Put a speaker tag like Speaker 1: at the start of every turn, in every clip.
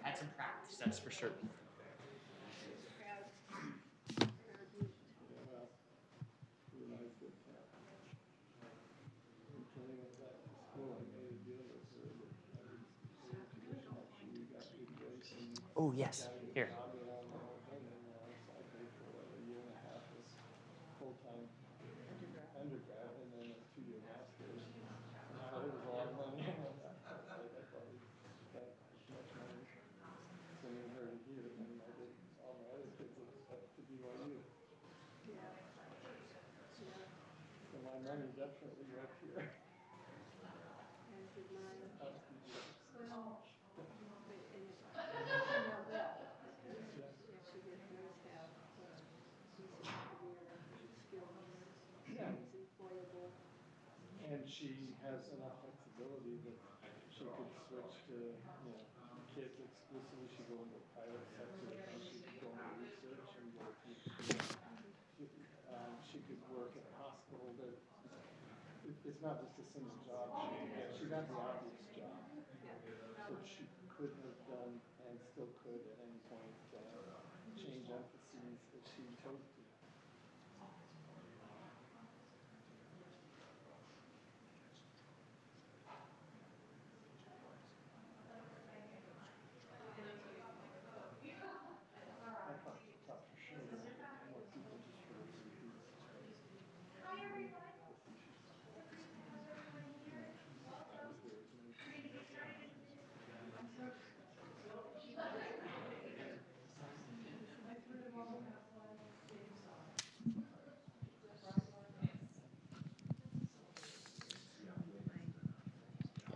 Speaker 1: Had some practice, that's for sure. Oh, yes. Here.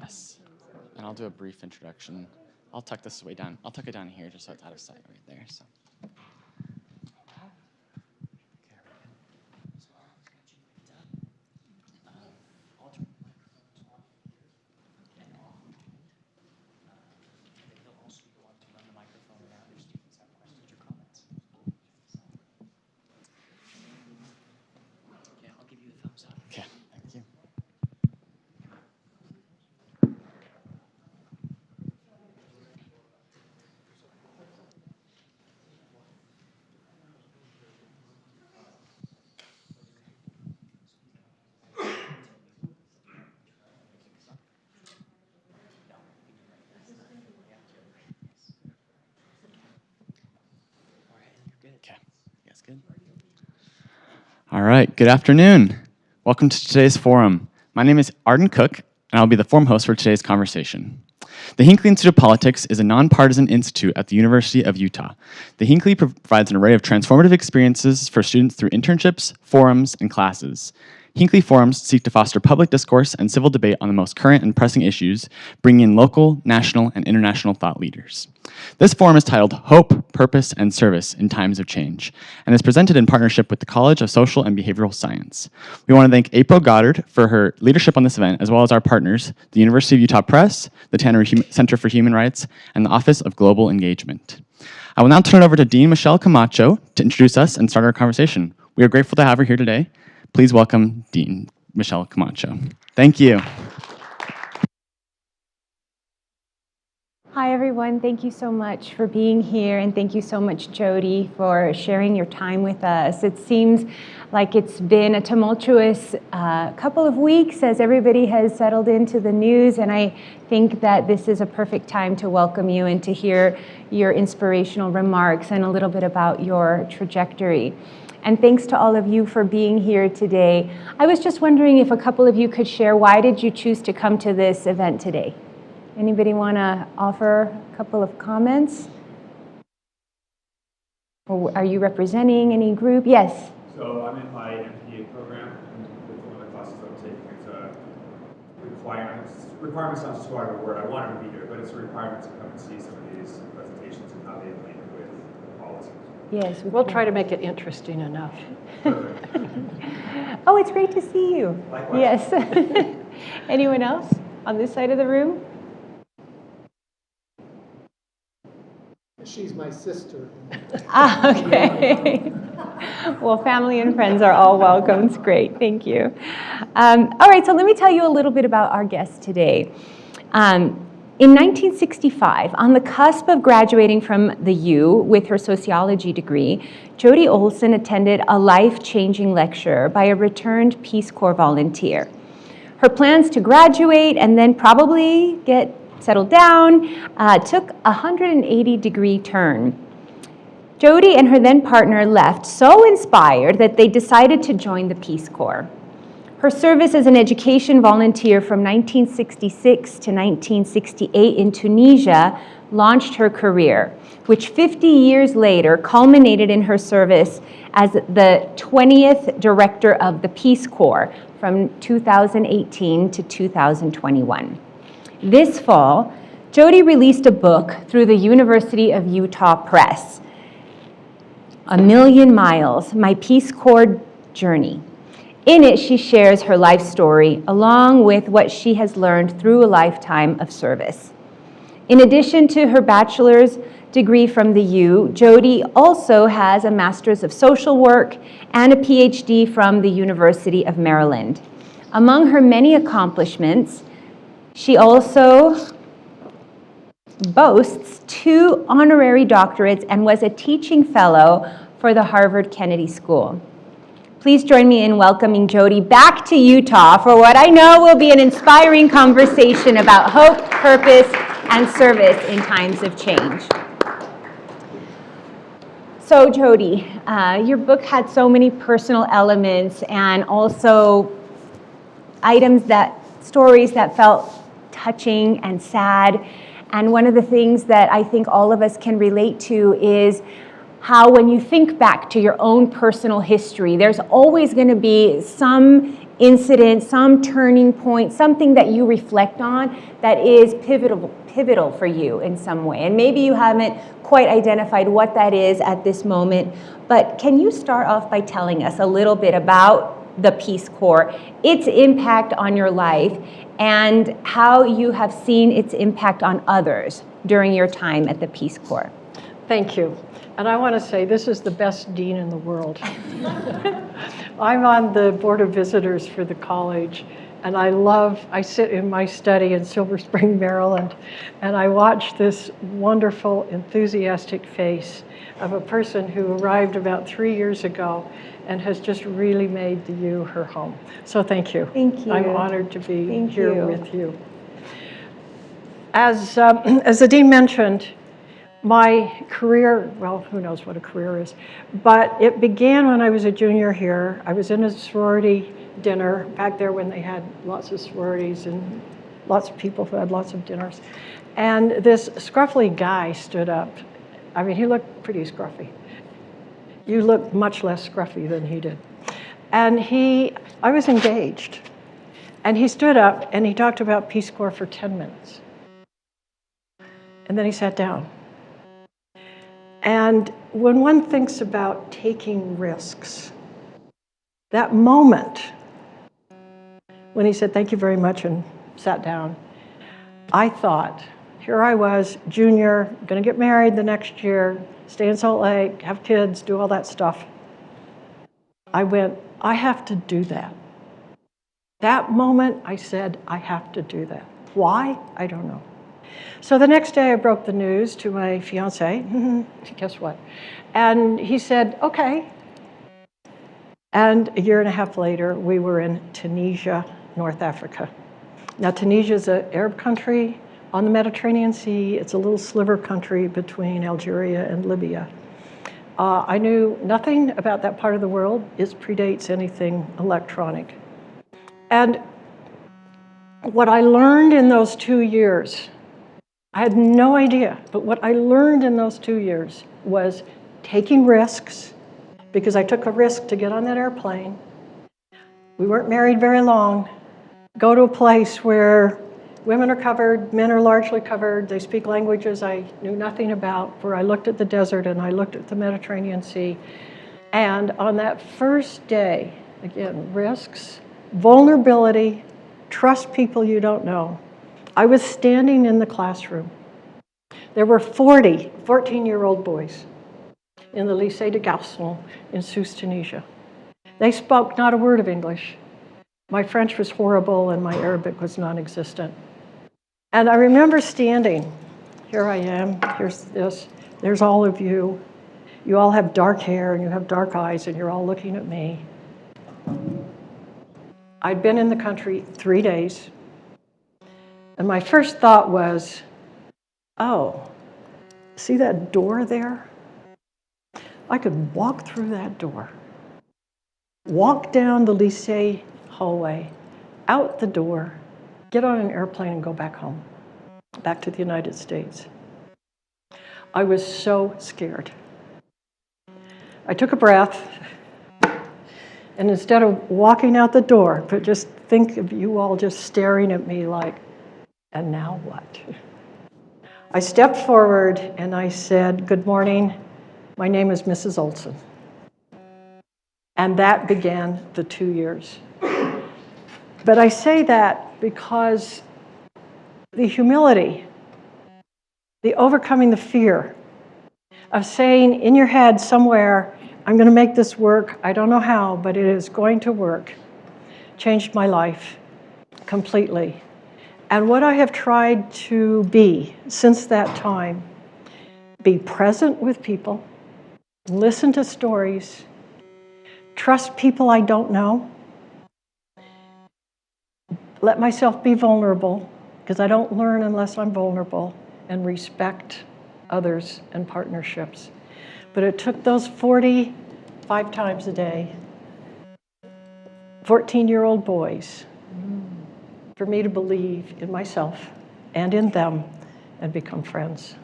Speaker 1: Yes. And I'll do a brief introduction. I'll tuck this way down. I'll tuck it down here just so it's out of sight right there. So. Okay, thank you. Okay, you guys good? All right, good afternoon. Welcome to today's forum. My name is Arden Cook, and I'll be the forum host for today's conversation. The Hinckley Institute of Politics is a nonpartisan institute at the University of Utah. The Hinckley provides an array of transformative experiences for students through internships, forums, and classes. Hinckley forums seek to foster public discourse and civil debate on the most current and pressing issues, bringing in local, national, and international thought leaders. This forum is titled Hope, Purpose, and Service in Times of Change, and is presented in partnership with the College of Social and Behavioral Science. We want to thank April Goddard for her leadership on this event, as well as our partners, the University of Utah Press, the Tanner Center for Human Rights, and the Office of Global Engagement. I will now turn it over to Dean Michelle Camacho to introduce us and start our conversation. We are grateful to have her here today. Please welcome Dean Michelle Camacho. Thank you.
Speaker 2: Hi, everyone. Thank you so much for being here, and thank you so much, Jody, for sharing your time with us. It seems like it's been a tumultuous couple of weeks as everybody has settled into the news, and I think that this is a perfect time to welcome you and to hear your inspirational remarks and a little bit about your trajectory. And thanks to all of you for being here today. I was just wondering if a couple of you could share, why did you choose to come to this event today? Anybody want to offer a couple of comments? Or are you representing any group? Yes?
Speaker 3: So I'm in my MPA program, with one of the classes I'm taking. It's a requirement. Requirement sounds just too hard of a word. I wanted to be here, but it's a requirement to come and see some of these presentations and how they link with policies.
Speaker 2: Yes.
Speaker 4: We'll try to make it interesting enough.
Speaker 2: Oh, it's great to see you.
Speaker 3: Likewise.
Speaker 2: Yes. Anyone else on this side of the room?
Speaker 5: She's my sister.
Speaker 2: Ah, okay. Well, family and friends are all welcome. It's great. Thank you. All right, so let me tell you a little bit about our guest today. In 1965, on the cusp of graduating from the U with her sociology degree, Jody Olson attended a life-changing lecture by a returned Peace Corps volunteer. Her plans to graduate and then probably get settled down took a 180-degree turn. Jody and her then partner left so inspired that they decided to join the Peace Corps. Her service as an education volunteer from 1966 to 1968 in Tunisia launched her career, which 50 years later culminated in her service as the 20th Director of the Peace Corps from 2018 to 2021. This fall, Jody released a book through the University of Utah Press, A Million Miles, My Peace Corps Journey. In it, she shares her life story along with what she has learned through a lifetime of service. In addition to her bachelor's degree from the U, Jody also has a master's of social work and a PhD from the University of Maryland. Among her many accomplishments, she also boasts 2 honorary doctorates and was a teaching fellow for the Harvard Kennedy School. Please join me in welcoming Jody back to Utah for what I know will be an inspiring conversation about hope, purpose, and service in times of change. So Jody, your book had so many personal elements and also stories that felt touching and sad. And one of the things that I think all of us can relate to is how when you think back to your own personal history, there's always going to be some incident, some turning point, something that you reflect on that is pivotal for you in some way. And maybe you haven't quite identified what that is at this moment, but can you start off by telling us a little bit about the Peace Corps, its impact on your life, and how you have seen its impact on others during your time at the Peace Corps?
Speaker 4: Thank you. And I want to say this is the best dean in the world. I'm on the Board of Visitors for the college, and I sit in my study in Silver Spring, Maryland, and I watch this wonderful, enthusiastic face of a person who arrived about 3 years ago and has just really made the U her home. So thank you.
Speaker 2: Thank you.
Speaker 4: I'm honored to be here with you. As the dean mentioned, my career, well, who knows what a career is, but it began when I was a junior here. I was in a sorority dinner back there when they had lots of sororities and lots of people who had lots of dinners. And this scruffy guy stood up. I mean, he looked pretty scruffy. You look much less scruffy than he did. And I was engaged. And he stood up and he talked about Peace Corps for 10 minutes. And then he sat down. And when one thinks about taking risks, that moment when he said, "Thank you very much," and sat down, I thought, here I was, junior, gonna get married the next year, stay in Salt Lake, have kids, do all that stuff. I went, I have to do that. That moment, I said, I have to do that. Why? I don't know. So the next day I broke the news to my fiance, guess what? And he said, okay. And a year and a half later, we were in Tunisia, North Africa. Now Tunisia is an Arab country on the Mediterranean Sea. It's a little sliver country between Algeria and Libya. I knew nothing about that part of the world. It predates anything electronic. And what I learned in those 2 years, I had no idea, but what I learned in those 2 years was taking risks, because I took a risk to get on that airplane. We weren't married very long. Go to a place where women are covered, men are largely covered, they speak languages I knew nothing about, where I looked at the desert and I looked at the Mediterranean Sea. And on that first day, again, risks, vulnerability, trust people you don't know. I was standing in the classroom. There were 40 14-year-old boys in the Lycée de Garçons in Sousse, Tunisia. They spoke not a word of English. My French was horrible and my Arabic was non-existent. And I remember standing, here I am, here's this, there's all of you. You all have dark hair and you have dark eyes and you're all looking at me. I'd been in the country 3 days. And my first thought was, oh, see that door there? I could walk through that door, walk down the Lycée hallway, out the door, get on an airplane and go back home, back to the United States. I was so scared. I took a breath, and instead of walking out the door, but just think of you all just staring at me like, and now what? I stepped forward and I said, good morning, my name is Mrs. Olson. And that began the 2 years. But I say that because the humility, the overcoming the fear of saying in your head somewhere, I'm going to make this work, I don't know how, but it is going to work, changed my life completely. And what I have tried to be since that time, be present with people, listen to stories, trust people I don't know, let myself be vulnerable, because I don't learn unless I'm vulnerable, and respect others and partnerships. But it took those 45 times a day, 14-year-old boys, for me to believe in myself and in them and become friends.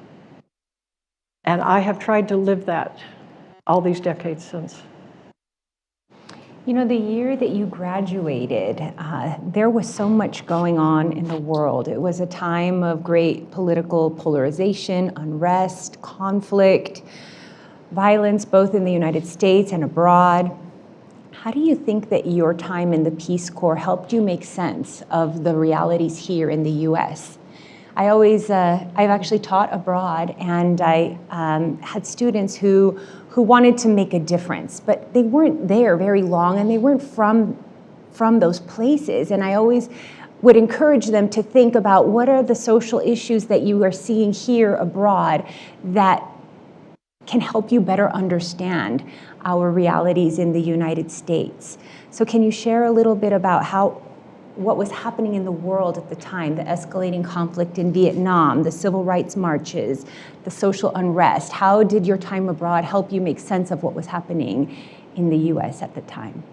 Speaker 4: And I have tried to live that all these decades since.
Speaker 2: You know, the year that you graduated, there was so much going on in the world. It was a time of great political polarization, unrest, conflict, violence, both in the United States and abroad. How do you think that your time in the Peace Corps helped you make sense of the realities here in the US? I've actually taught abroad, and I had students who wanted to make a difference, but they weren't there very long, and they weren't from those places. And I always would encourage them to think about what are the social issues that you are seeing here abroad that can help you better understand our realities in the United States. So can you share a little bit about what was happening in the world at the time, the escalating conflict in Vietnam, the civil rights marches, the social unrest? How did your time abroad help you make sense of what was happening in the US at the time?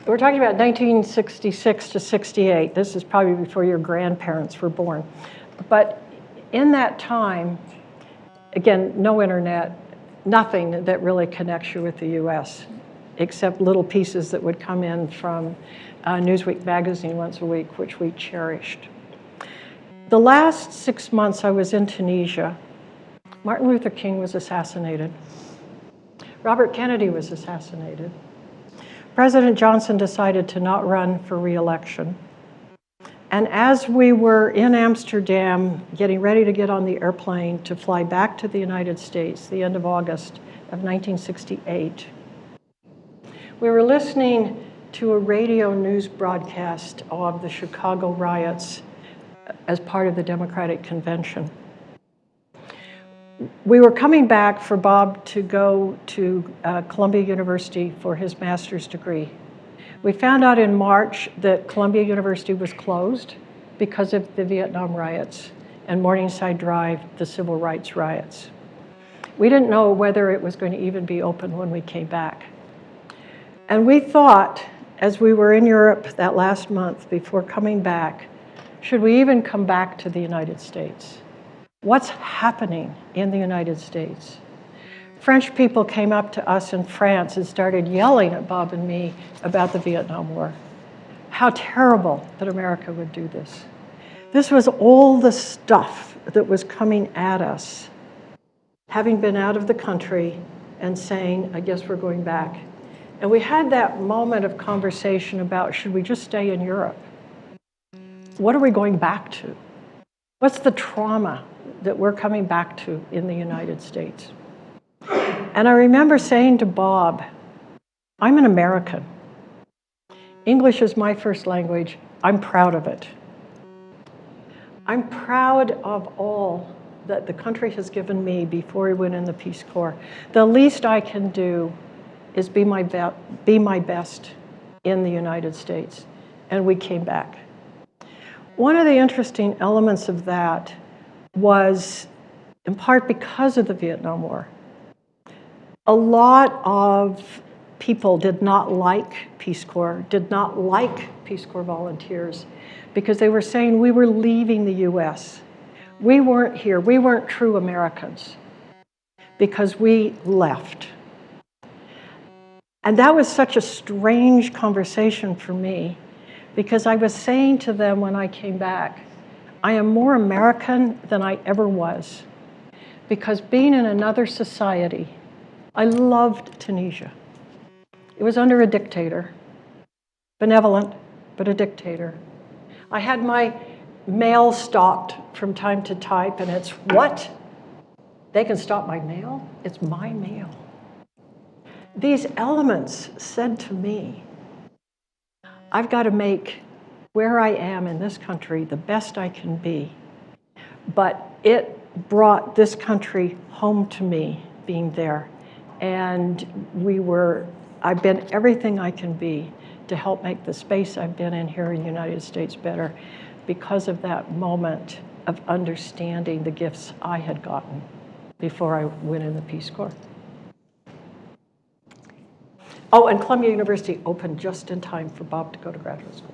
Speaker 4: We're talking about 1966 to 68. This is probably before your grandparents were born. But in that time, again, no internet, nothing that really connects you with the US, except little pieces that would come in from Newsweek magazine once a week, which we cherished. The last 6 months I was in Tunisia, Martin Luther King was assassinated. Robert Kennedy was assassinated. President Johnson decided to not run for re-election. And as we were in Amsterdam, getting ready to get on the airplane to fly back to the United States, the end of August of 1968, we were listening to a radio news broadcast of the Chicago riots as part of the Democratic Convention. We were coming back for Bob to go to Columbia University for his master's degree. We found out in March that Columbia University was closed because of the Vietnam riots and Morningside Drive, the civil rights riots. We didn't know whether it was going to even be open when we came back. And we thought, as we were in Europe that last month before coming back, should we even come back to the United States? What's happening in the United States? French people came up to us in France and started yelling at Bob and me about the Vietnam War. How terrible that America would do this. This was all the stuff that was coming at us, having been out of the country and saying, I guess we're going back. And we had that moment of conversation about, should we just stay in Europe? What are we going back to? What's the trauma? that we're coming back to in the United States. And I remember saying to Bob, I'm an American. English is my first language. I'm proud of it. I'm proud of all that the country has given me before we went in the Peace Corps. The least I can do is be my best in the United States. And we came back. One of the interesting elements of that was, in part because of the Vietnam War, a lot of people did not like Peace Corps, did not like Peace Corps volunteers, because they were saying we were leaving the US. We weren't here, we weren't true Americans, because we left. And that was such a strange conversation for me, because I was saying to them when I came back, I am more American than I ever was, because being in another society, I loved Tunisia. It was under a dictator, benevolent, but a dictator. I had my mail stopped from time to time, and it's, what? They can stop my mail? It's my mail. These elements said to me, I've got to make where I am in this country the best I can be. But it brought this country home to me, being there. And I've been everything I can be to help make the space I've been in here in the United States better because of that moment of understanding the gifts I had gotten before I went in the Peace Corps. Oh, and Columbia University opened just in time for Bob to go to graduate school.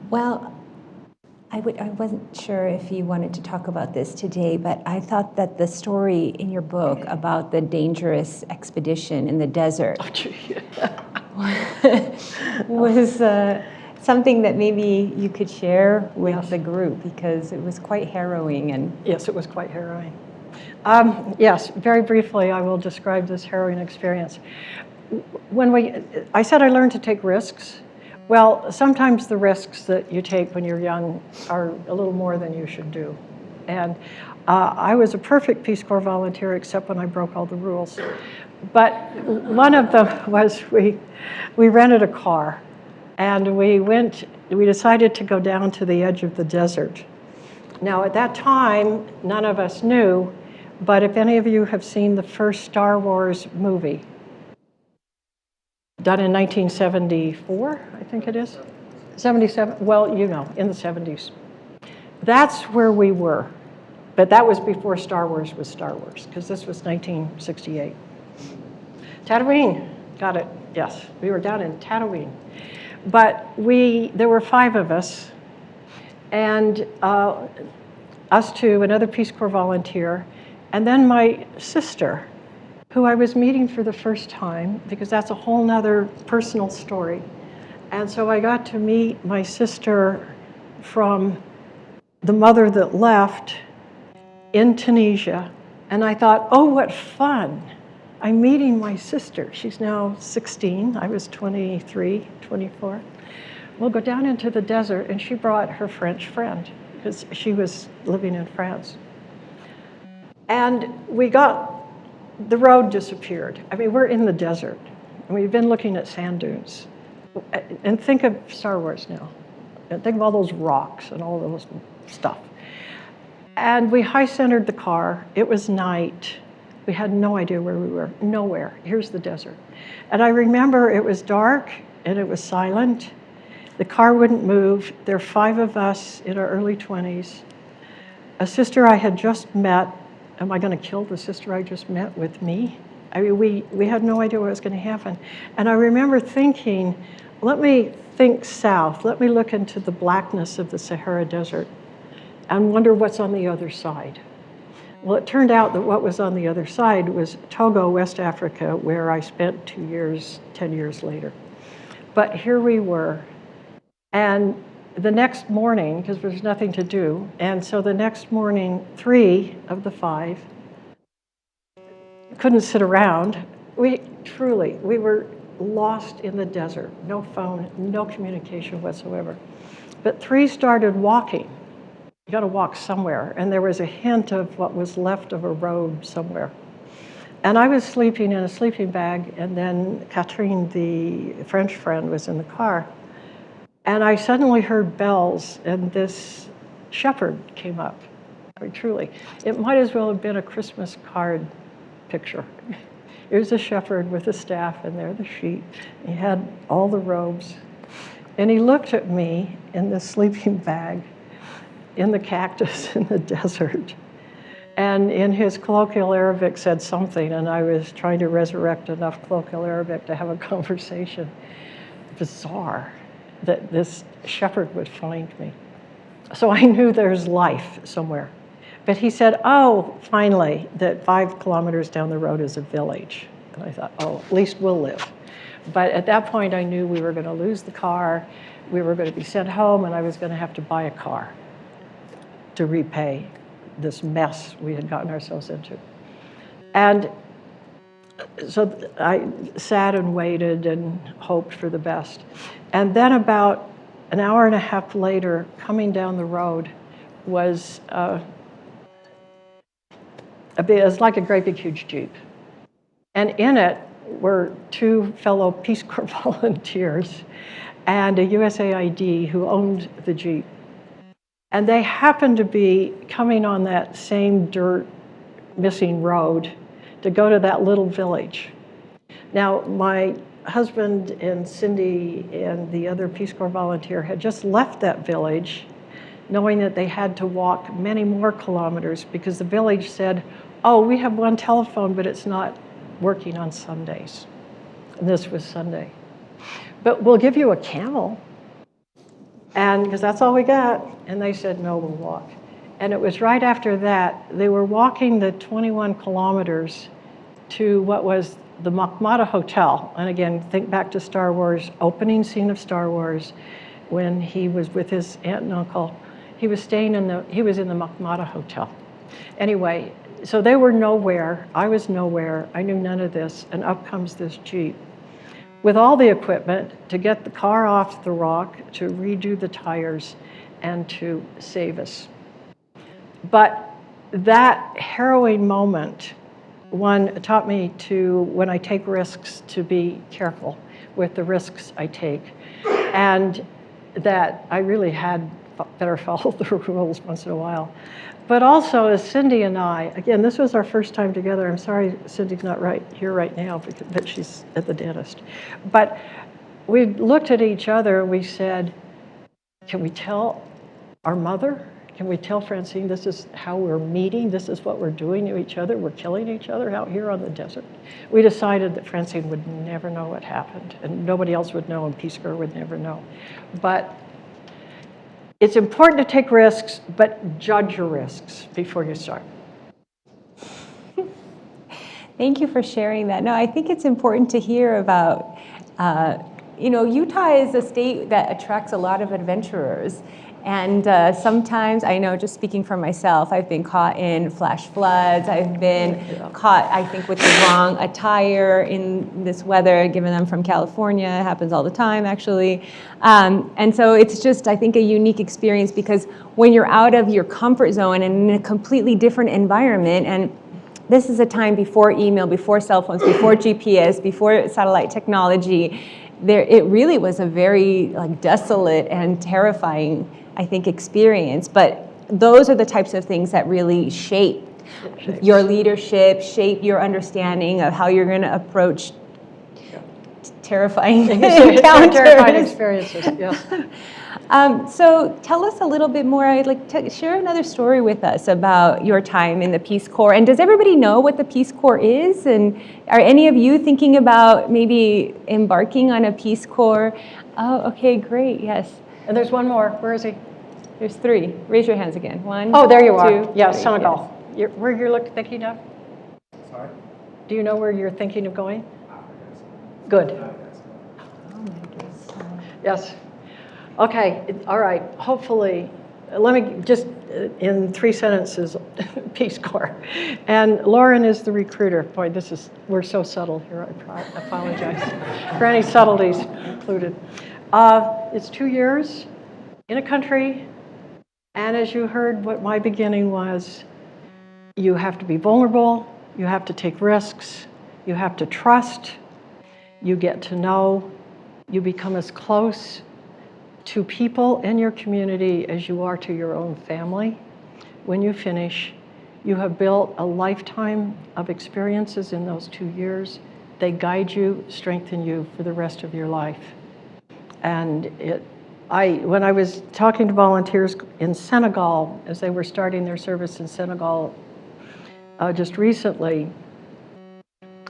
Speaker 2: Well, I wasn't sure if you wanted to talk about this today, but I thought that the story in your book about the dangerous expedition in the desert was something that maybe you could share with the group, because it was quite harrowing. And
Speaker 4: yes, it was quite harrowing. Yes, very briefly, I will describe this harrowing experience. I said I learned to take risks. Well, sometimes the risks that you take when you're young are a little more than you should do. And I was a perfect Peace Corps volunteer, except when I broke all the rules. But one of them was we rented a car, and we decided to go down to the edge of the desert. Now, at that time, none of us knew, but if any of you have seen the first Star Wars movie, done in 1974, I think it is. 77, well, you know, in the 70s. That's where we were. But that was before Star Wars was Star Wars, because this was 1968. Tatooine, got it, yes. We were down in Tatooine. But there were 5 of us, and us two, another Peace Corps volunteer, and then my sister, who I was meeting for the first time, because that's a whole nother personal story. And so I got to meet my sister from the mother that left in Tunisia. And I thought, oh, what fun. I'm meeting my sister. She's now 16. I was 23, 24. We'll go down into the desert, and she brought her French friend, because she was living in France. And the road disappeared. I mean, we're in the desert, and we've been looking at sand dunes. And think of Star Wars now. And think of all those rocks and all those stuff. And we high-centered the car. It was night. We had no idea where we were. Nowhere. Here's the desert. And I remember it was dark, and it was silent. The car wouldn't move. There were 5 of us in our early 20s. A sister I had just met. Am I going to kill the sister I just met with me? I mean, we had no idea what was going to happen. And I remember thinking, let me think south. Let me look into the blackness of the Sahara Desert and wonder what's on the other side. Well, it turned out that what was on the other side was Togo, West Africa, where I spent 2 years, 10 years later. But here we were. And the next morning, because there's nothing to do, and so the next morning, 3 of the 5 couldn't sit around. We were lost in the desert. No phone, no communication whatsoever. But 3 started walking got to walk somewhere. And there was a hint of what was left of a road somewhere. And I was sleeping in a sleeping bag, and then Catherine, the French friend, was in the car. And I suddenly heard bells, and this shepherd came up. I mean, truly, it might as well have been a Christmas card picture. Here's a shepherd with a staff, and there the sheep. He had all the robes. And he looked at me in the sleeping bag, in the cactus in the desert. And in his colloquial Arabic said something, and I was trying to resurrect enough colloquial Arabic to have a conversation. Bizarre that this shepherd would find me. So I knew there's life somewhere. But he said, oh, finally, that 5 kilometers down the road is a village. And I thought, oh, at least we'll live. But at that point, I knew we were going to lose the car, we were going to be sent home, and I was going to have to buy a car to repay this mess we had gotten ourselves into. And so I sat and waited and hoped for the best. And then about an hour and a half later, coming down the road was it was like a great big huge Jeep. And in it were 2 fellow Peace Corps volunteers and a USAID who owned the Jeep. And they happened to be coming on that same dirt missing road to go to that little village. Now, my husband and Cindy and the other Peace Corps volunteer had just left that village, knowing that they had to walk many more kilometers because the village said, oh, we have 1 telephone, but it's not working on Sundays. And this was Sunday. But we'll give you a camel. And because that's all we got. And they said, no, we'll walk. And it was right after that, they were walking the 21 kilometers to what was the Makmata Hotel. And again, think back to Star Wars, opening scene of Star Wars, when he was with his aunt and uncle. He was staying he was in the Makmata Hotel. Anyway, so they were nowhere. I was nowhere. I knew none of this. And up comes this Jeep with all the equipment to get the car off the rock, to redo the tires, and to save us. But that harrowing moment, one, taught me to, when I take risks, to be careful with the risks I take. And that I really had better follow the rules once in a while. But also, as Cindy and I, again, this was our first time together. I'm sorry Cindy's not here right now, but she's at the dentist. But we looked at each other and we said, can we tell our mother? Can we tell Francine this is how we're meeting? This is what we're doing to each other? We're killing each other out here on the desert. We decided that Francine would never know what happened, and nobody else would know, and Peace Corps would never know. But it's important to take risks, but judge your risks before you start.
Speaker 2: Thank you for sharing that. No, I think it's important to hear about, Utah is a state that attracts a lot of adventurers. And sometimes, I know, just speaking for myself, I've been caught in flash floods. I've been caught, I think, with the wrong attire in this weather, given I'm from California. It happens all the time, actually. And so it's just, I think, a unique experience because when you're out of your comfort zone and in a completely different environment, and this is a time before email, before cell phones, before GPS, before satellite technology, it really was a very desolate and terrifying, I think, experience. But those are the types of things that really shape your leadership, shape your understanding of how you're going to approach terrifying encounters.
Speaker 4: Terrifying experiences, yes.
Speaker 2: So tell us a little bit more. I'd like to share another story with us about your time in the Peace Corps. And does everybody know what the Peace Corps is? And are any of you thinking about maybe embarking on a Peace Corps? Oh, okay, great, yes.
Speaker 4: And there's one more. Where is he?
Speaker 2: There's 3. Raise your hands again. 1,
Speaker 4: Oh, there you are.
Speaker 2: 2,
Speaker 4: Yeah,
Speaker 2: 3,
Speaker 4: Senegal. Where you're thinking of?
Speaker 3: Sorry?
Speaker 4: Do you know where you're thinking of going?
Speaker 3: Africa.
Speaker 4: Good.
Speaker 2: Oh my goodness.
Speaker 4: Yes. Okay, all right. Hopefully, let me just, in 3 sentences, Peace Corps. And Lauren is the recruiter. Boy, we're so subtle here. I apologize for any subtleties included. It's 2 years in a country And as you heard, what my beginning was, you have to be vulnerable, you have to take risks, you have to trust, you get to know, you become as close to people in your community as you are to your own family. When you finish, you have built a lifetime of experiences in those 2 years. They guide you, strengthen you for the rest of your life. And when I was talking to volunteers in Senegal, as they were starting their service in Senegal just recently,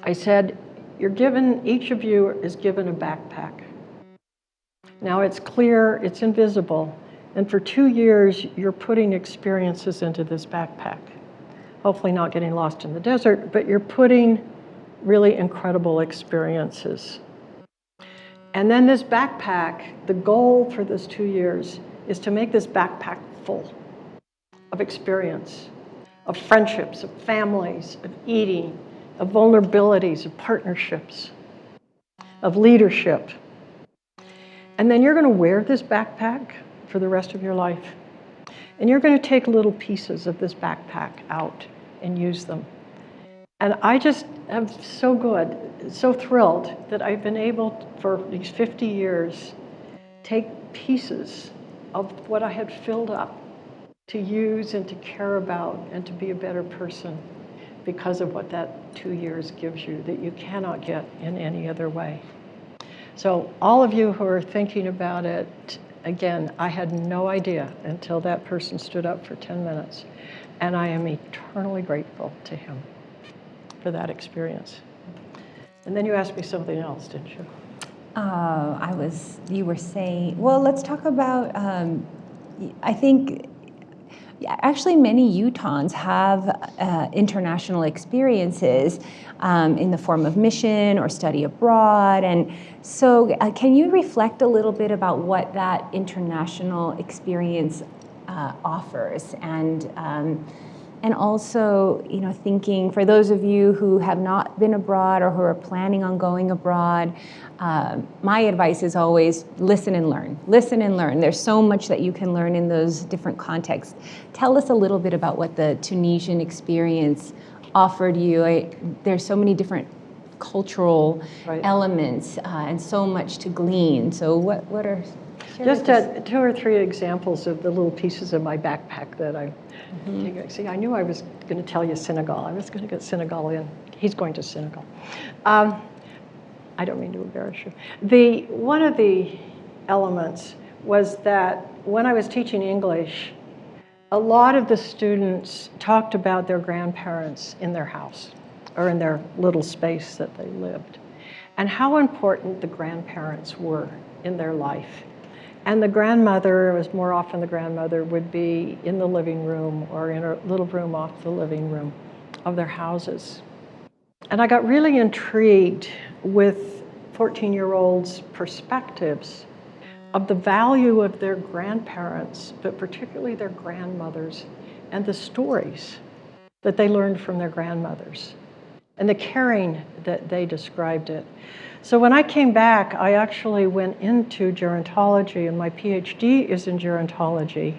Speaker 4: I said, each of you is given a backpack. Now it's clear, it's invisible, and for 2 years, you're putting experiences into this backpack. Hopefully not getting lost in the desert, but you're putting really incredible experiences. And then this backpack, the goal for this 2 years is to make this backpack full of experience, of friendships, of families, of eating, of vulnerabilities, of partnerships, of leadership. And then you're going to wear this backpack for the rest of your life. And you're going to take little pieces of this backpack out and use them. And I just am so thrilled that I've been able, for these 50 years, take pieces of what I had filled up to use and to care about and to be a better person because of what that 2 years gives you that you cannot get in any other way. So all of you who are thinking about it, again, I had no idea until that person stood up for 10 minutes. And I am eternally grateful to him for that experience. And then you asked me something else, didn't you?
Speaker 2: You were saying, well, let's talk about, I think, actually many Utahns have international experiences in the form of mission or study abroad. And so can you reflect a little bit about what that international experience offers? And also, thinking for those of you who have not been abroad or who are planning on going abroad, my advice is always listen and learn. Listen and learn. There's so much that you can learn in those different contexts. Tell us a little bit about what the Tunisian experience offered you. There's so many different cultural elements and so much to glean. So what are...
Speaker 4: Just 2 or 3 examples of the little pieces of my backpack that I take. See, I knew I was going to tell you Senegal. I was going to get Senegal in. He's going to Senegal. I don't mean to embarrass you. One of the elements was that when I was teaching English, a lot of the students talked about their grandparents in their house or in their little space that they lived, and how important the grandparents were in their life. And the grandmother, it was more often the grandmother, would be in the living room or in a little room off the living room of their houses. And I got really intrigued with 14-year-olds' perspectives of the value of their grandparents, but particularly their grandmothers, and the stories that they learned from their grandmothers, and the caring that they described it. So when I came back, I actually went into gerontology, and my PhD is in gerontology,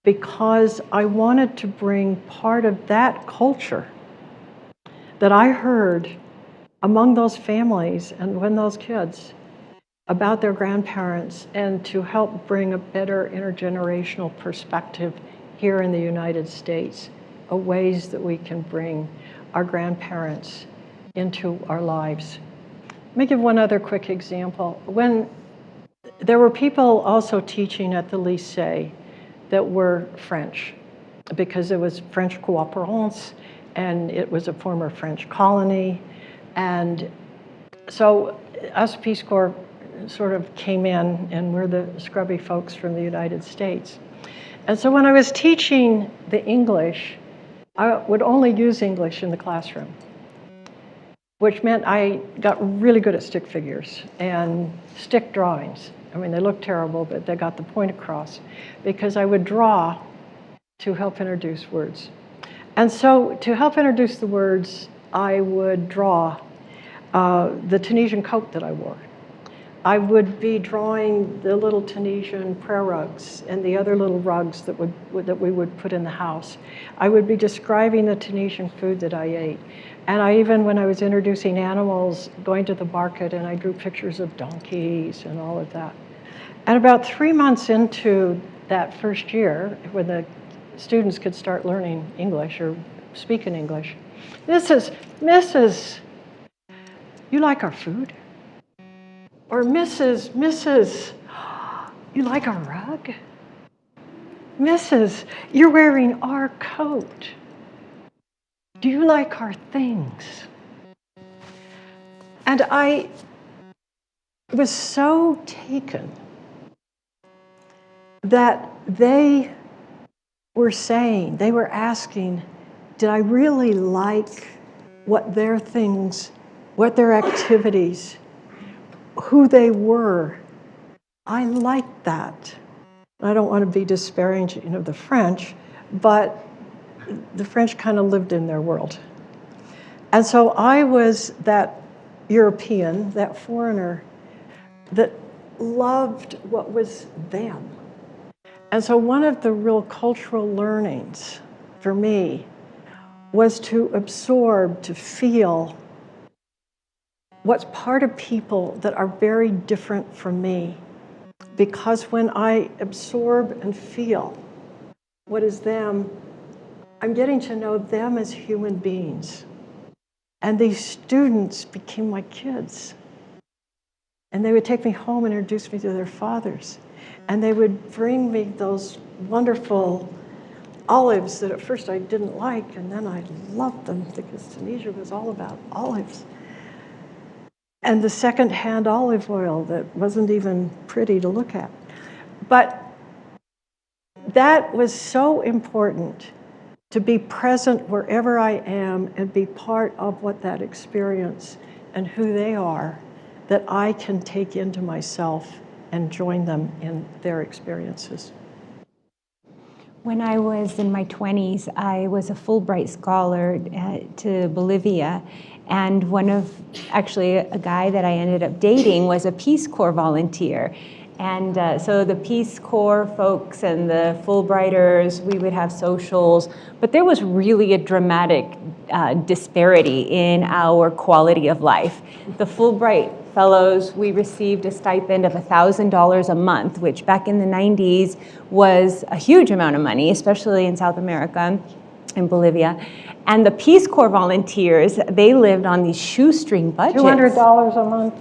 Speaker 4: because I wanted to bring part of that culture that I heard among those families and when those kids about their grandparents, and to help bring a better intergenerational perspective here in the United States, of ways that we can bring our grandparents into our lives. Let me give one other quick example. When there were people also teaching at the lycée that were French, because it was French Coopérance, and it was a former French colony. And so us Peace Corps sort of came in, and we're the scrubby folks from the United States. And so when I was teaching the English, I would only use English in the classroom, which meant I got really good at stick figures and stick drawings. I mean, they looked terrible, but they got the point across, because I would draw to help introduce words. And so to help introduce the words, I would draw the Tunisian coat that I wore. I would be drawing the little Tunisian prayer rugs and the other little rugs that we would put in the house. I would be describing the Tunisian food that I ate. And I even, when I was introducing animals, going to the market, and I drew pictures of donkeys and all of that. And about 3 months into that first year, when the students could start learning English or speaking English, Mrs., you like our food? Or Mrs., you like our rug? Mrs., you're wearing our coat. Do you like our things? And I was so taken that they were saying, they were asking, did I really like what their things, what their activities, who they were? I liked that. I don't want to be disparaging of the French, but the French kind of lived in their world. And so I was that European, that foreigner, that loved what was them. And so one of the real cultural learnings for me was to absorb, to feel what's part of people that are very different from me. Because when I absorb and feel what is them, I'm getting to know them as human beings. And these students became my kids. And they would take me home and introduce me to their fathers. And they would bring me those wonderful olives that at first I didn't like, and then I loved them because Tunisia was all about olives. And the second-hand olive oil that wasn't even pretty to look at. But that was so important, to be present wherever I am and be part of what that experience and who they are, that I can take into myself and join them in their experiences.
Speaker 2: When I was in my 20s, I was a Fulbright scholar to Bolivia. And actually a guy that I ended up dating was a Peace Corps volunteer. And so the Peace Corps folks and the Fulbrighters, we would have socials, but there was really a dramatic disparity in our quality of life. The Fulbright Fellows, we received a stipend of $1,000 a month, which back in the 90s was a huge amount of money, especially in South America, in Bolivia. And the Peace Corps volunteers, they lived on these shoestring budgets.
Speaker 4: $200 a month.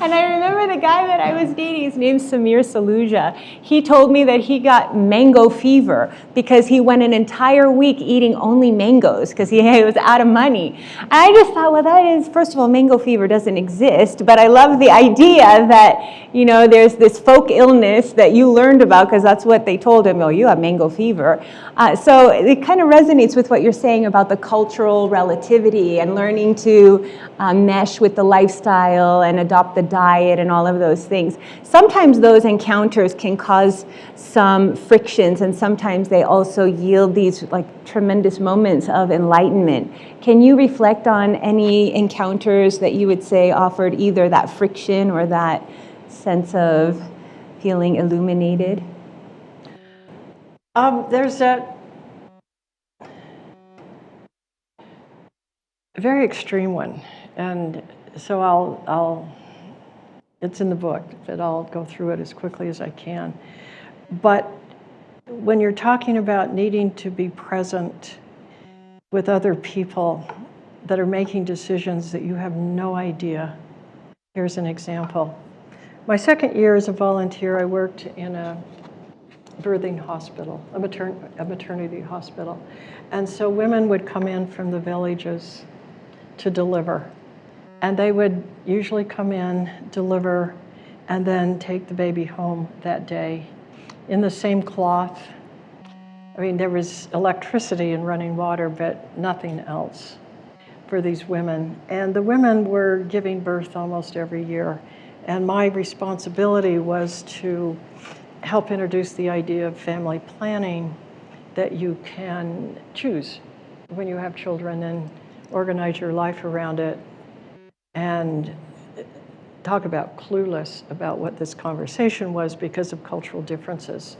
Speaker 2: And I remember the guy that I was dating, his name's Samir Saluja. He told me that he got mango fever because he went an entire week eating only mangoes because he was out of money. And I just thought, well, that is, first of all, mango fever doesn't exist, but I love the idea that, you know, there's this folk illness that you learned about because that's what they told him, oh, you have mango fever. So it kind of resonates with what you're saying about the cultural relativity and learning to mesh with the lifestyle and adopt the diet and all of those things. Sometimes those encounters can cause some frictions, and sometimes they also yield these like tremendous moments of enlightenment. Can you reflect on any encounters that you would say offered either that friction or that sense of feeling illuminated?
Speaker 4: There's that very extreme one, and so I'll it's in the book, but I'll go through it as quickly as I can. But when you're talking about needing to be present with other people that are making decisions that you have no idea, here's an example. My second year as a volunteer, I worked in a birthing hospital, a maternity hospital. And so women would come in from the villages to deliver. And they would usually come in, deliver, and then take the baby home that day in the same cloth. I mean, there was electricity and running water, but nothing else for these women. And the women were giving birth almost every year. And my responsibility was to help introduce the idea of family planning, that you can choose when you have children and organize your life around it. And talk about clueless about what this conversation was because of cultural differences.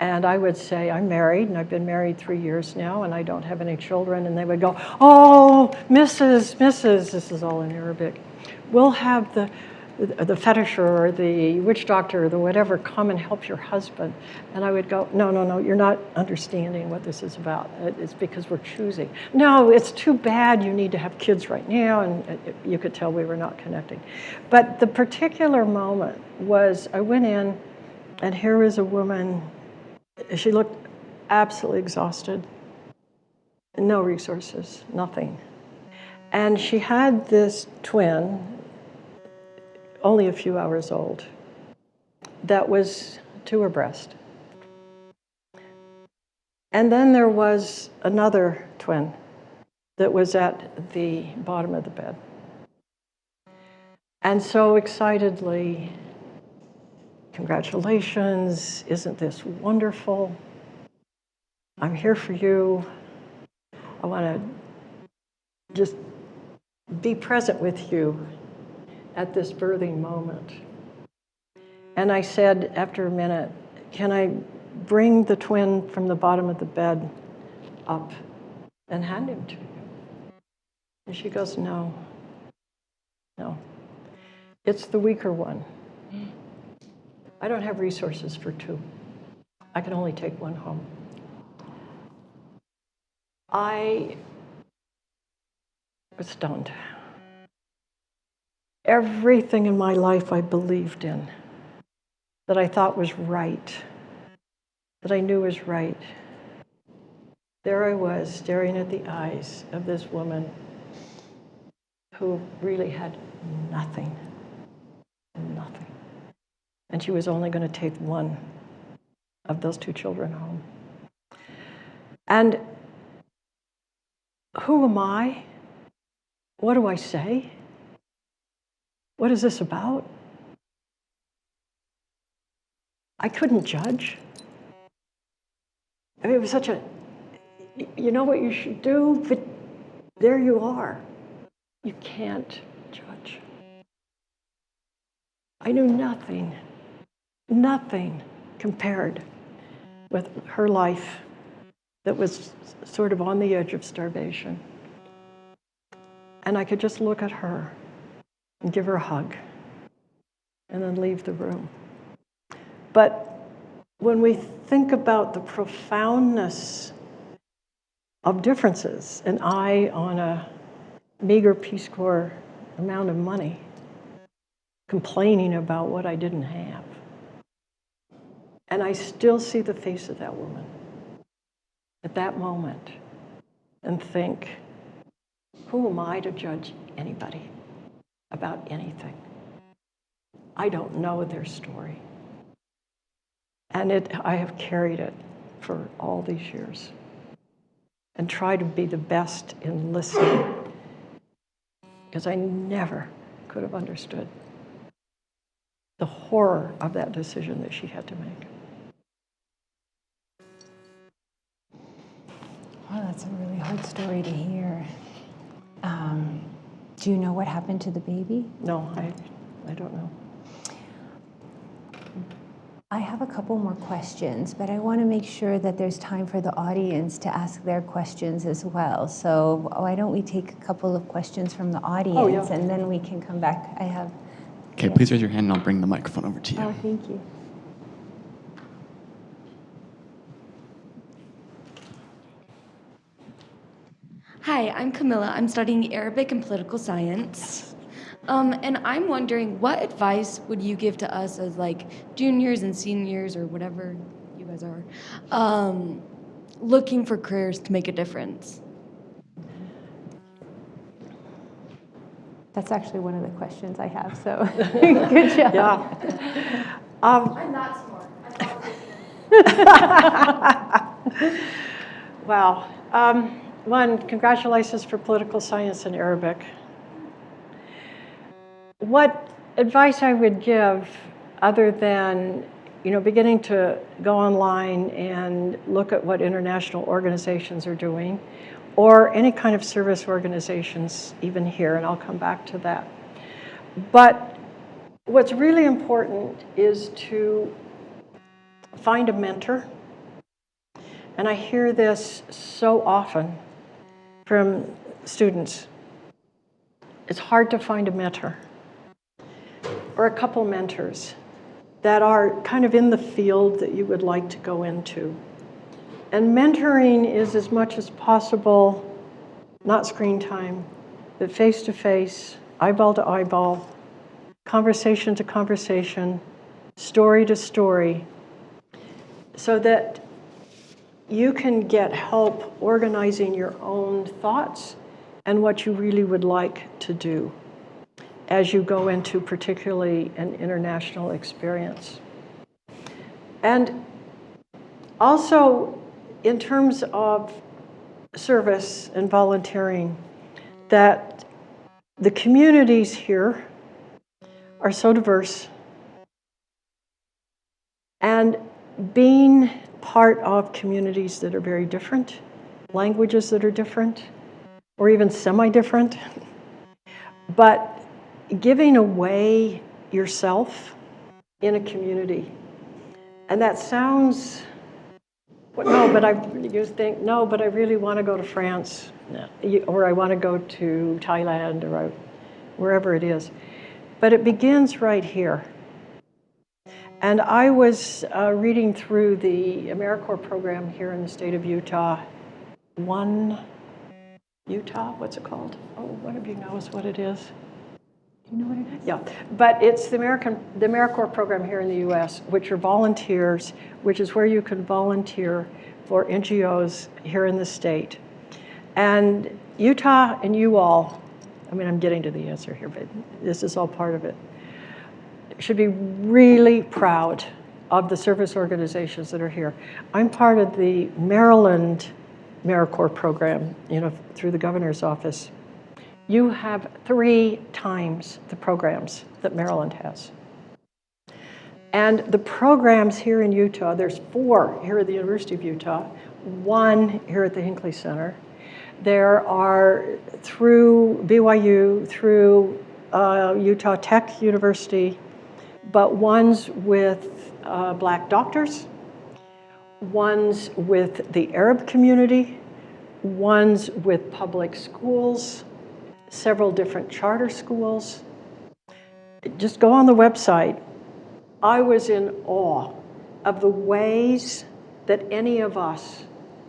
Speaker 4: And I would say, I'm married, and I've been married 3 years now, and I don't have any children. And they would go, oh, Mrs., this is all in Arabic. We'll have the fetisher or the witch doctor or the whatever come and help your husband. And I would go, no, you're not understanding what this is about. It's because we're choosing. No, it's too bad you need to have kids right now. And you could tell we were not connecting. But the particular moment was I went in, and here was a woman. She looked absolutely exhausted. No resources, nothing. And she had this twin, only a few hours old, that was to her breast. And then there was another twin that was at the bottom of the bed. And so excitedly, congratulations, isn't this wonderful? I'm here for you. I want to just be present with you at this birthing moment. And I said after a minute, can I bring the twin from the bottom of the bed up and hand him to you? And she goes, no. It's the weaker one. I don't have resources for two. I can only take one home. I was stunned. Everything in my life I believed in, that I thought was right, that I knew was right. There I was, staring at the eyes of this woman who really had nothing. And she was only going to take one of those two children home. And who am I? What do I say? What is this about? I couldn't judge. I mean, it was such a, you know what you should do, but there you are. You can't judge. I knew nothing compared with her life that was sort of on the edge of starvation. And I could just look at her and give her a hug and then leave the room. But when we think about the profoundness of differences, and I on a meager Peace Corps amount of money, complaining about what I didn't have. And I still see the face of that woman at that moment and think, who am I to judge anybody about anything? I don't know their story. And I have carried it for all these years and tried to be the best in listening, because I never could have understood the horror of that decision that she had to make.
Speaker 2: Well, that's a really hard story to hear. Do you know what happened to the baby?
Speaker 4: No, I don't know.
Speaker 2: I have a couple more questions, but I want to make sure that there's time for the audience to ask their questions as well. So why don't we take a couple of questions from the audience, and then we can come back. I have...
Speaker 1: Okay, please raise your hand and I'll bring the microphone over to you.
Speaker 2: Oh, thank you.
Speaker 5: Hi, I'm Camilla. I'm studying Arabic and political science. And I'm wondering, what advice would you give to us as like juniors and seniors or whatever you guys are, looking for careers to make a difference?
Speaker 2: That's actually one of the questions I have, so good job.
Speaker 4: Yeah.
Speaker 5: I'm not smart.
Speaker 4: Wow. One, congratulations for political science in Arabic. What advice I would give, other than beginning to go online and look at what international organizations are doing, or any kind of service organizations even here, and I'll come back to that. But what's really important is to find a mentor. And I hear this so often from students. It's hard to find a mentor or a couple mentors that are kind of in the field that you would like to go into. And mentoring is as much as possible, not screen time, but face-to-face, eyeball to eyeball, conversation to conversation, story to story, so that you can get help organizing your own thoughts and what you really would like to do as you go into particularly an international experience. And also, in terms of service and volunteering, that the communities here are so diverse, and being part of communities that are very different, languages that are different, or even semi-different, but giving away yourself in a community. And that sounds, you think, no, but I really want to go to France, or I want to go to Thailand, or wherever it is. But it begins right here. And I was reading through the AmeriCorps program here in the state of Utah. Utah, what's it called? Oh, one of you knows what it is. Do you know what it is? Yeah, but it's the AmeriCorps program here in the US, which are volunteers, which is where you can volunteer for NGOs here in the state. And Utah and you all, I'm getting to the answer here, but this is all part of it, should be really proud of the service organizations that are here. I'm part of the Maryland AmeriCorps program, through the governor's office. You have 3 times the programs that Maryland has. And the programs here in Utah, there's 4 here at the University of Utah, 1 here at the Hinckley Center. There are through BYU, through Utah Tech University, but ones with Black doctors, ones with the Arab community, ones with public schools, several different charter schools. Just go on the website. I was in awe of the ways that any of us,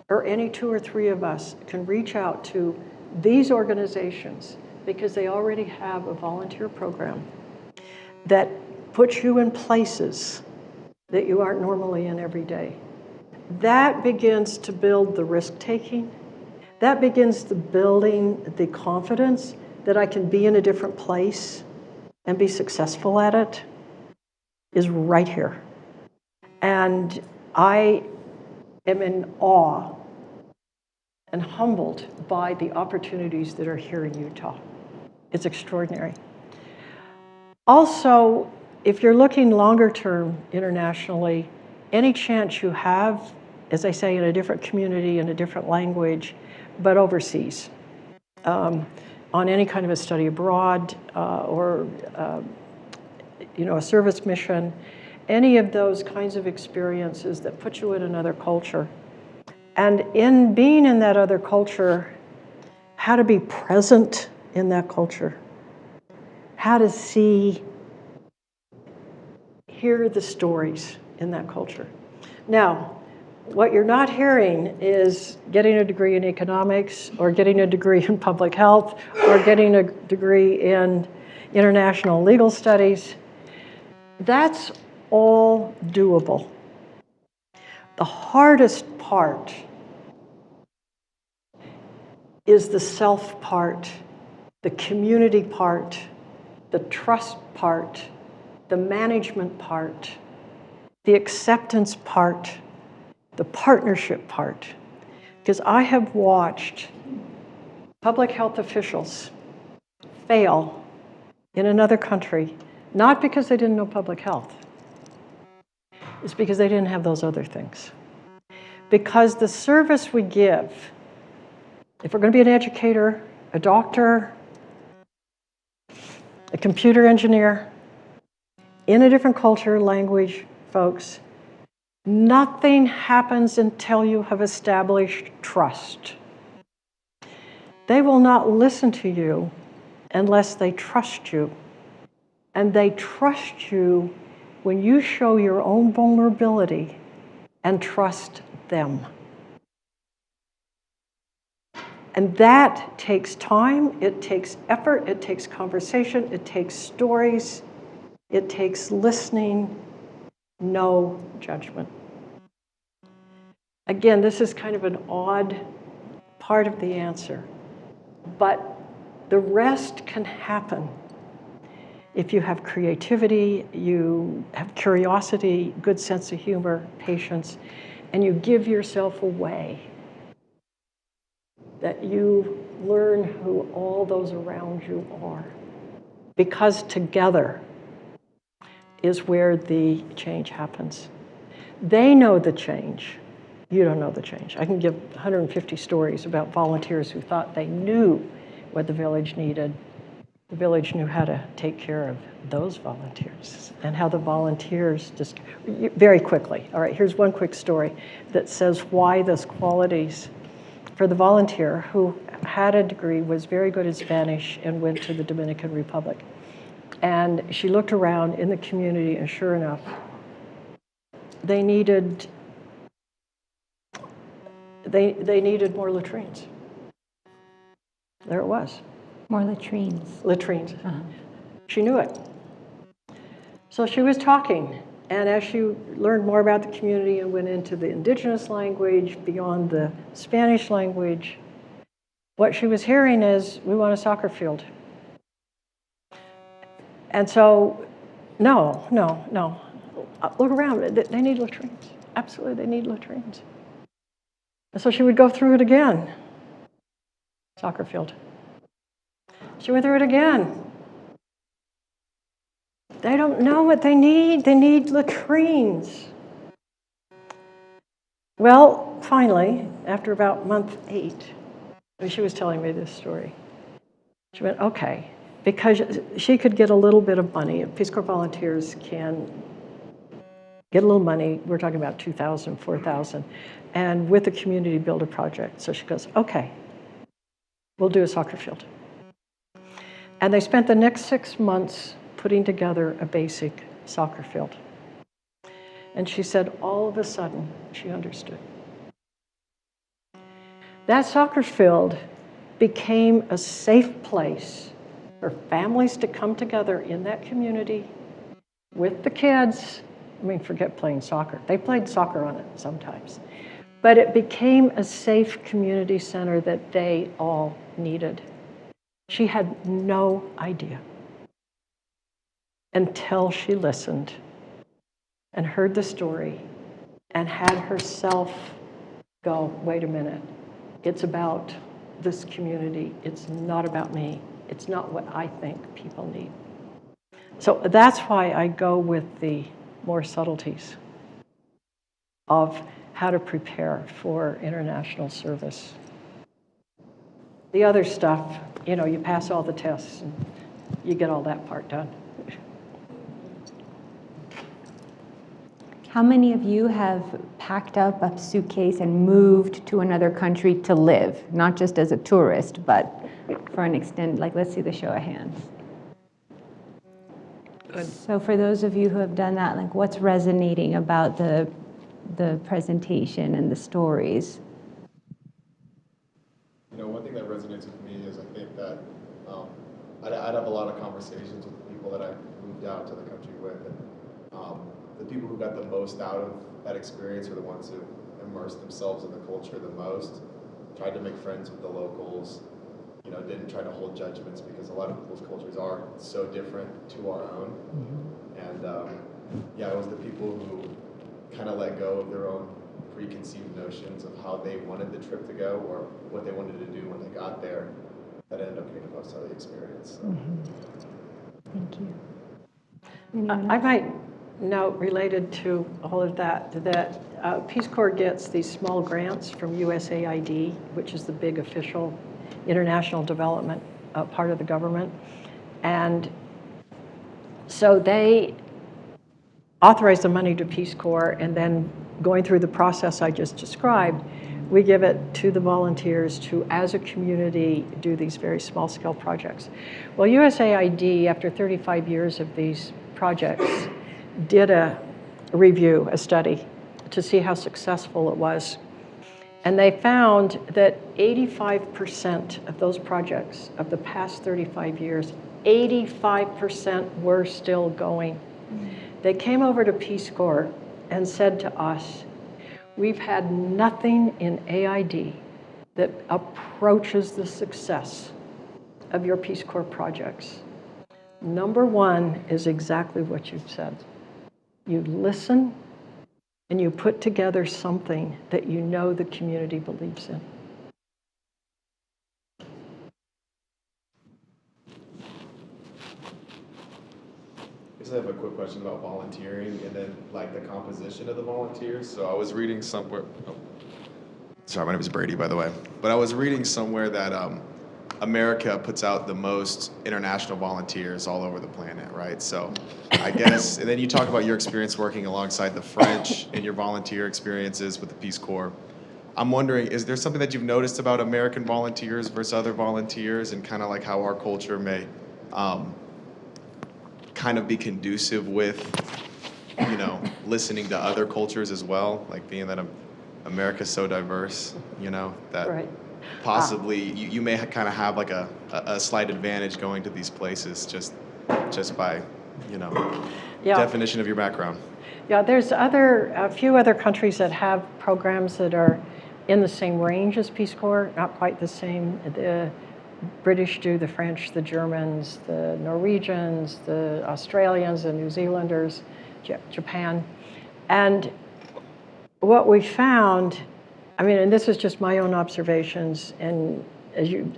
Speaker 4: or any 2 or 3 of us, can reach out to these organizations because they already have a volunteer program that puts you in places that you aren't normally in every day. That begins to build the risk-taking. That begins to building the confidence that I can be in a different place and be successful at it, is right here. And I am in awe and humbled by the opportunities that are here in Utah. It's extraordinary. Also, if you're looking longer term internationally, any chance you have, as I say, in a different community, in a different language, but overseas, on any kind of a study abroad or a service mission, any of those kinds of experiences that put you in another culture. And in being in that other culture, how to be present in that culture, how to hear the stories in that culture. Now, what you're not hearing is getting a degree in economics, or getting a degree in public health, or getting a degree in international legal studies. That's all doable. The hardest part is the self part, the community part, the trust part, the management part, the acceptance part, the partnership part. Because I have watched public health officials fail in another country, not because they didn't know public health. It's because they didn't have those other things. Because the service we give, if we're going to be an educator, a doctor, a computer engineer, in a different culture, language, folks, nothing happens until you have established trust. They will not listen to you unless they trust you. And they trust you when you show your own vulnerability and trust them. And that takes time, it takes effort, it takes conversation, it takes stories, it takes listening, no judgment. Again, this is kind of an odd part of the answer, but the rest can happen if you have creativity, you have curiosity, good sense of humor, patience, and you give yourself away. That you learn who all those around you are. Because together is where the change happens. They know the change. You don't know the change. I can give 150 stories about volunteers who thought they knew what the village needed. The village knew how to take care of those volunteers and how the volunteers just, very quickly. All right, here's one quick story that says why those qualities. For the volunteer who had a degree, was very good at Spanish, and went to the Dominican Republic. And she looked around in the community, and sure enough, they needed more latrines. There it was.
Speaker 2: More latrines.
Speaker 4: Latrines. She knew it. So she was talking. And as she learned more about the community and went into the indigenous language, beyond the Spanish language, what she was hearing is, we want a soccer field. And so, no. Look around, they need latrines. Absolutely, they need latrines. And so she would go through it again. Soccer field. She went through it again. They don't know what they need. They need latrines. Well, finally, after about month 8, she was telling me this story. She went, okay, because she could get a little bit of money. Peace Corps volunteers can get a little money. We're talking about $2,000, $4,000, and with the community build a project. So she goes, okay, we'll do a soccer field. And they spent the next 6 months putting together a basic soccer field. And she said, all of a sudden, she understood. That soccer field became a safe place for families to come together in that community with the kids. I mean, forget playing soccer. They played soccer on it sometimes. But it became a safe community center that they all needed. She had no idea until she listened and heard the story and had herself go, wait a minute, it's about this community. It's not about me. It's not what I think people need. So that's why I go with the more subtleties of how to prepare for international service. The other stuff, you pass all the tests and you get all that part done.
Speaker 2: How many of you have packed up a suitcase and moved to another country to live, not just as a tourist, but for an extended, let's see the show of hands. Good. So for those of you who have done that, what's resonating about the presentation and the stories?
Speaker 6: One thing that resonates with me is I think that I'd have a lot of conversations with the people that I moved out to the country with. And, the people who got the most out of that experience are the ones who immersed themselves in the culture the most, tried to make friends with the locals, didn't try to hold judgments because a lot of people's cultures are so different to our own. Mm-hmm. And it was the people who kind of let go of their own preconceived notions of how they wanted the trip to go or what they wanted to do when they got there that ended up getting the most out of the experience. So.
Speaker 2: Mm-hmm. Thank you.
Speaker 4: I might note, related to all of that Peace Corps gets these small grants from USAID, which is the big official international development part of the government. And so they authorize the money to Peace Corps, and then going through the process I just described, we give it to the volunteers to, as a community, do these very small-scale projects. Well, USAID, after 35 years of these projects, did a review, a study, to see how successful it was. And they found that 85% of those projects of the past 35 years, 85% were still going. They came over to Peace Corps and said to us, we've had nothing in AID that approaches the success of your Peace Corps projects. Number one is exactly what you've said. You listen and you put together something that you know the community believes in.
Speaker 6: I just have a quick question about volunteering and then like the composition of the volunteers. So I was reading somewhere, sorry, my name is Brady, by the way. But I was reading somewhere that America puts out the most international volunteers all over the planet, right? So I guess, and then you talk about your experience working alongside the French and your volunteer experiences with the Peace Corps. I'm wondering, is there something that you've noticed about American volunteers versus other volunteers, and kind of like how our culture may kind of be conducive with, you know, listening to other cultures as well, like being that America's so diverse, you know, that
Speaker 4: Right.
Speaker 6: possibly you may kind of have like a slight advantage going to these places just by, you know,
Speaker 4: Yeah.
Speaker 6: definition of your background.
Speaker 4: Yeah, there's a few other countries that have programs that are in the same range as Peace Corps, not quite the same. The British do, the French, the Germans, the Norwegians, the Australians, the New Zealanders, Japan. And what we found, I mean, and this is just my own observations, and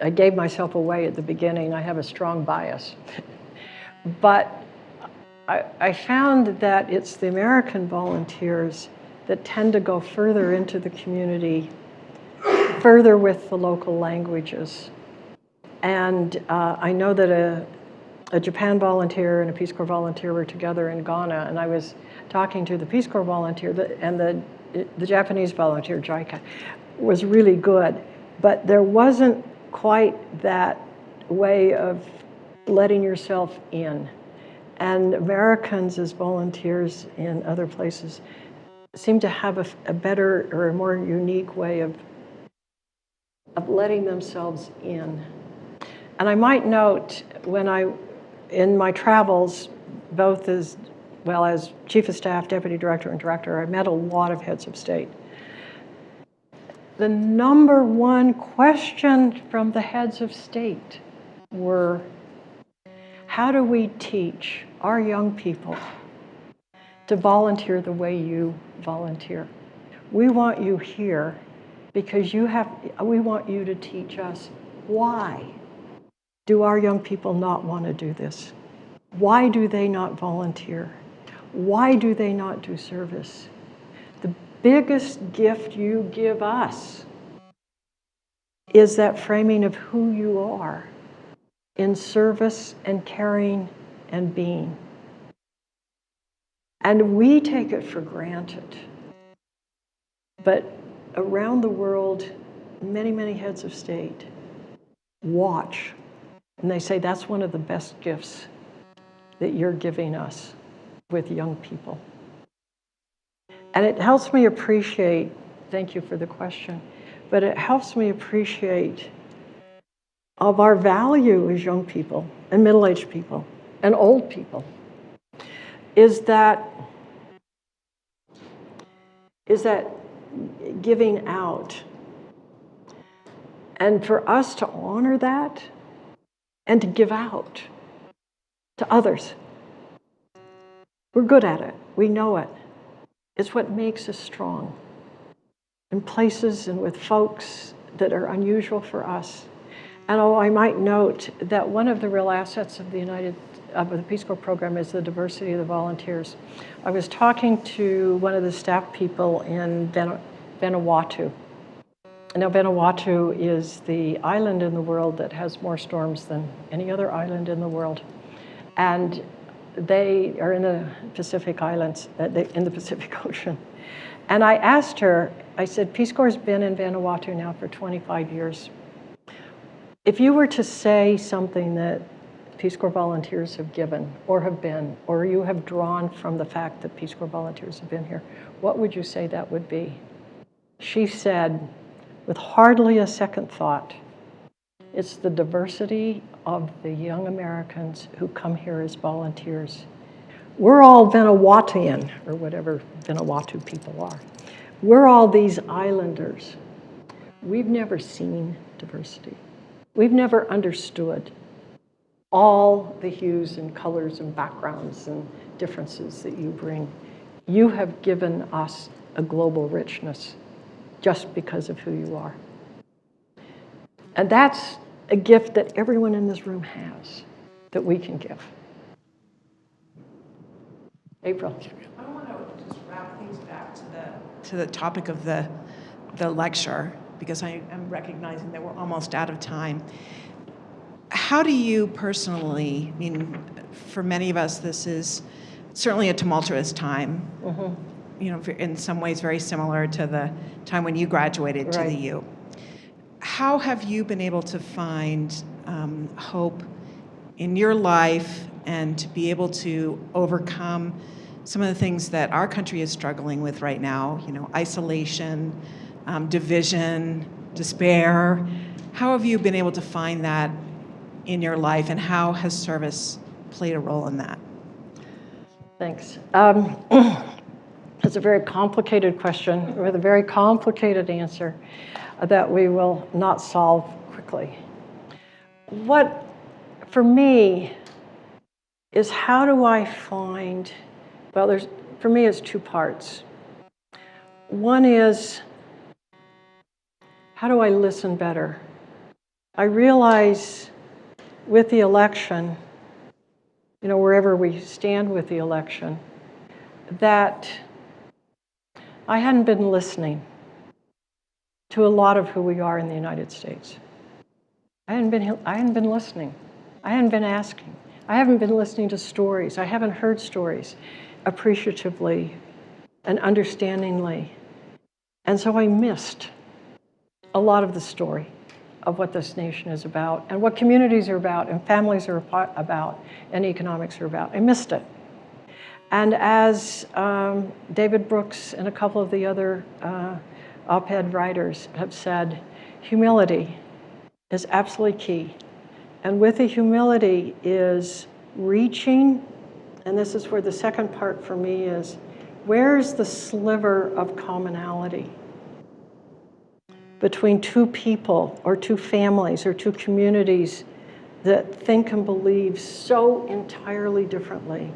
Speaker 4: I gave myself away at the beginning, I have a strong bias. But I found that it's the American volunteers that tend to go further into the community, further with the local languages. And I know that a Japan volunteer and a Peace Corps volunteer were together in Ghana, and I was talking to the Peace Corps volunteer, and the Japanese volunteer, JICA, was really good, but there wasn't quite that way of letting yourself in. And Americans as volunteers in other places seem to have a better or a more unique way of letting themselves in. And I might note, in my travels, both as well as Chief of Staff, Deputy Director, and Director, I met a lot of heads of state. The number one question from the heads of state were, how do we teach our young people to volunteer the way you volunteer? We want you here because we want you to teach us why do our young people not want to do this? Why do they not volunteer? Why do they not do service? The biggest gift you give us is that framing of who you are in service and caring and being. And we take it for granted. But around the world, many, many heads of state watch, and they say that's one of the best gifts that you're giving us with young people. And it helps me appreciate, thank you for the question, but it helps me appreciate of our value as young people and middle-aged people and old people is that giving out. And for us to honor that and to give out to others. We're good at it. We know it. It's what makes us strong in places and with folks that are unusual for us. And I might note that one of the real assets of the Peace Corps program is the diversity of the volunteers. I was talking to one of the staff people in Vanuatu. Now, Vanuatu is the island in the world that has more storms than any other island in the world. And they are in the Pacific Islands, in the Pacific Ocean. And I asked her, I said, Peace Corps has been in Vanuatu now for 25 years. If you were to say something that Peace Corps volunteers have given, or have been, or you have drawn from the fact that Peace Corps volunteers have been here, what would you say that would be? She said, with hardly a second thought, it's the diversity of the young Americans who come here as volunteers. We're all Vanuatuan, or whatever Vanuatu people are. We're all these islanders. We've never seen diversity. We've never understood all the hues and colors and backgrounds and differences that you bring. You have given us a global richness just because of who you are. And that's a gift that everyone in this room has that we can give. April.
Speaker 7: I want to just wrap things back to the topic of the lecture, because I am recognizing that we're almost out of time. How do you personally, I mean, for many of us, this is certainly a tumultuous time, you know, in some ways very similar to the time when you graduated to the U. How have you been able to find hope in your life and to be able to overcome some of the things that our country is struggling with right now, you know, isolation, division, despair? How have you been able to find that in your life, and how has service played a role in that?
Speaker 4: Thanks. It's a very complicated question with a very complicated answer that we will not solve quickly. What, for me, is how do I find, well, for me, it's two parts. One is, how do I listen better? I realize with the election, you know, wherever we stand with the election, that I hadn't been listening to a lot of who we are in the United States. I hadn't been listening. I hadn't been asking. I haven't been listening to stories. I haven't heard stories appreciatively and understandingly. And so I missed a lot of the story of what this nation is about and what communities are about and families are about and economics are about. I missed it. And as David Brooks and a couple of the other op-ed writers have said, humility is absolutely key. And with the humility is reaching, and this is where the second part for me is, where's the sliver of commonality between two people or two families or two communities that think and believe so entirely differently?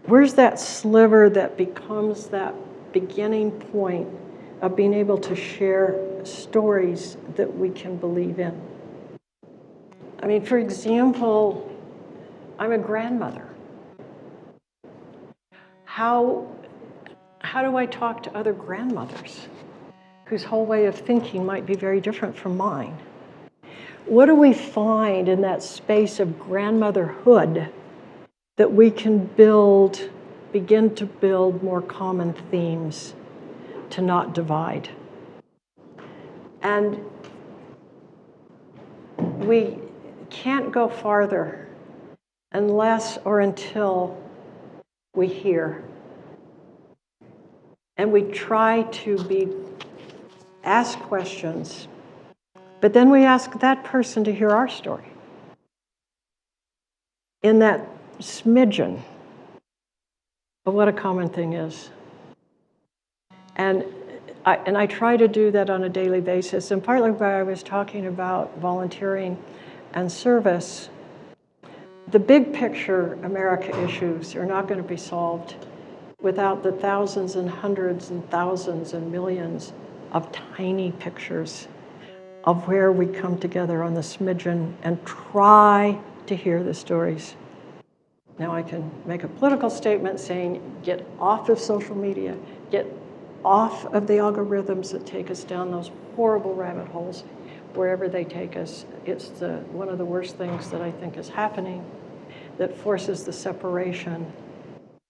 Speaker 4: Where's that sliver that becomes that beginning point of being able to share stories that we can believe in? I mean, for example, I'm a grandmother. How do I talk to other grandmothers whose whole way of thinking might be very different from mine? What do we find in that space of grandmotherhood that we can begin to build more common themes to not divide? And we can't go farther unless or until we hear. And we try to ask questions, but then we ask that person to hear our story in that smidgen of what a common thing is. And I try to do that on a daily basis, and partly why I was talking about volunteering and service. The big picture America issues are not going to be solved without the thousands and hundreds and thousands and millions of tiny pictures of where we come together on the smidgen and try to hear the stories. Now I can make a political statement saying, get off of social media, get off of the algorithms that take us down those horrible rabbit holes wherever they take us. It's one of the worst things that I think is happening. that forces the separation.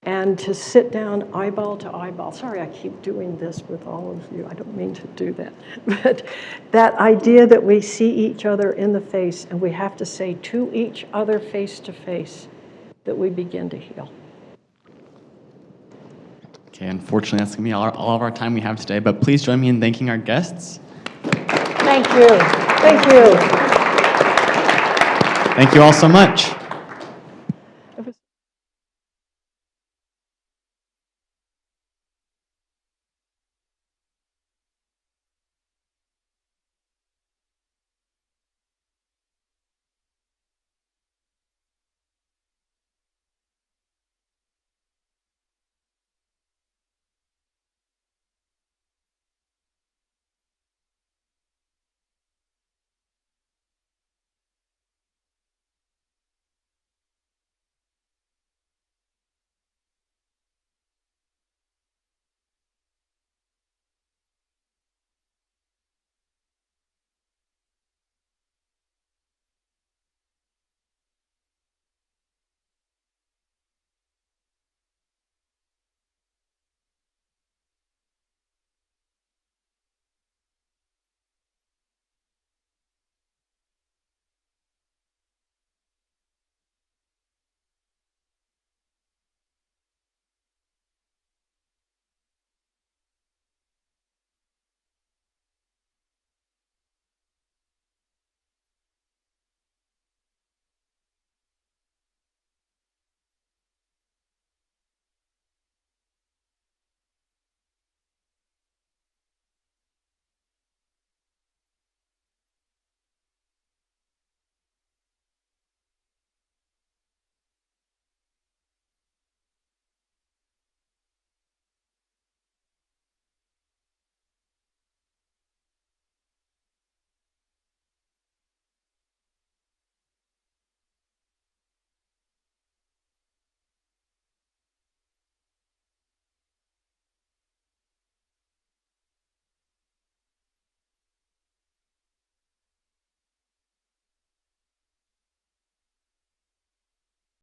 Speaker 4: And to sit down eyeball to eyeball. Sorry, I keep doing this with all of you. I don't mean to do that. But that idea that we see each other in the face and we have to say to each other face to face that we begin to heal.
Speaker 1: Okay, unfortunately, that's going to be all of our time we have today, but please join me in thanking our guests.
Speaker 4: Thank you. Thank you.
Speaker 1: Thank you all so much.